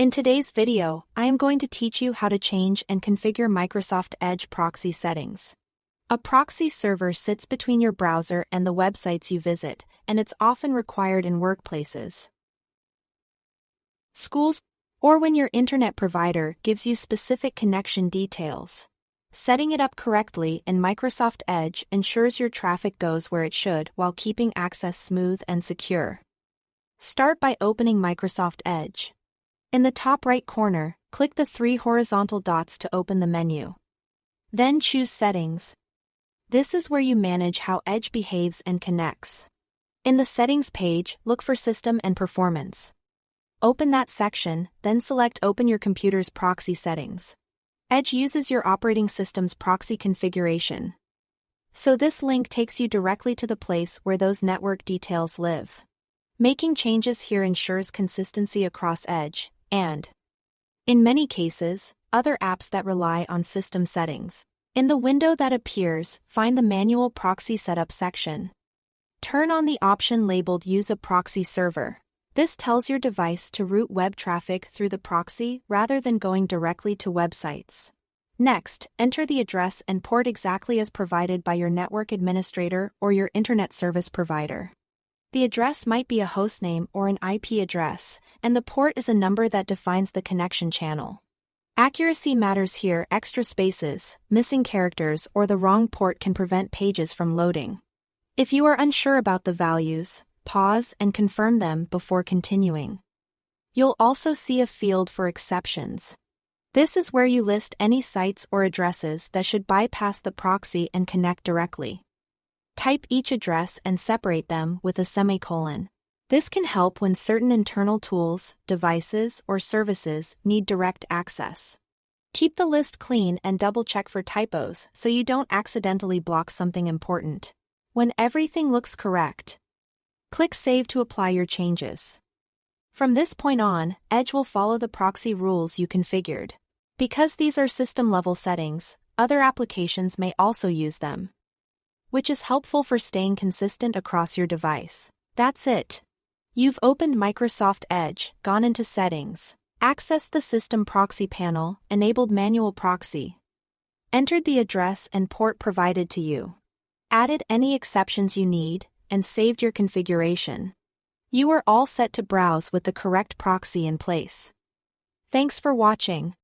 In today's video, I am going to teach you how to change and configure Microsoft Edge proxy settings. A proxy server sits between your browser and the websites you visit, and it's often required in workplaces, schools, or when your internet provider gives you specific connection details. Setting it up correctly in Microsoft Edge ensures your traffic goes where it should while keeping access smooth and secure. Start by opening Microsoft Edge. In the top right corner, click the three horizontal dots to open the menu. Then choose Settings. This is where you manage how Edge behaves and connects. In the Settings page, look for System and Performance. Open that section, then select Open your computer's proxy settings. Edge uses your operating system's proxy configuration, so this link takes you directly to the place where those network details live. Making changes here ensures consistency across Edge, and, in many cases, other apps that rely on system settings. In the window that appears, find the Manual Proxy Setup section. Turn on the option labeled Use a Proxy Server. This tells your device to route web traffic through the proxy rather than going directly to websites. Next, enter the address and port exactly as provided by your network administrator or your internet service provider. The address might be a hostname or an IP address, and the port is a number that defines the connection channel. Accuracy matters here. Extra spaces, missing characters, or the wrong port can prevent pages from loading. If you are unsure about the values, pause and confirm them before continuing. You'll also see a field for exceptions. This is where you list any sites or addresses that should bypass the proxy and connect directly. Type each address and separate them with a semicolon. This can help when certain internal tools, devices, or services need direct access. Keep the list clean and double-check for typos so you don't accidentally block something important. When everything looks correct, click Save to apply your changes. From this point on, Edge will follow the proxy rules you configured. Because these are system-level settings, other applications may also use them, which is helpful for staying consistent across your device. That's it. You've opened Microsoft Edge, gone into Settings, accessed the System Proxy panel, enabled Manual Proxy, entered the address and port provided to you, added any exceptions you need, and saved your configuration. You are all set to browse with the correct proxy in place. Thanks for watching.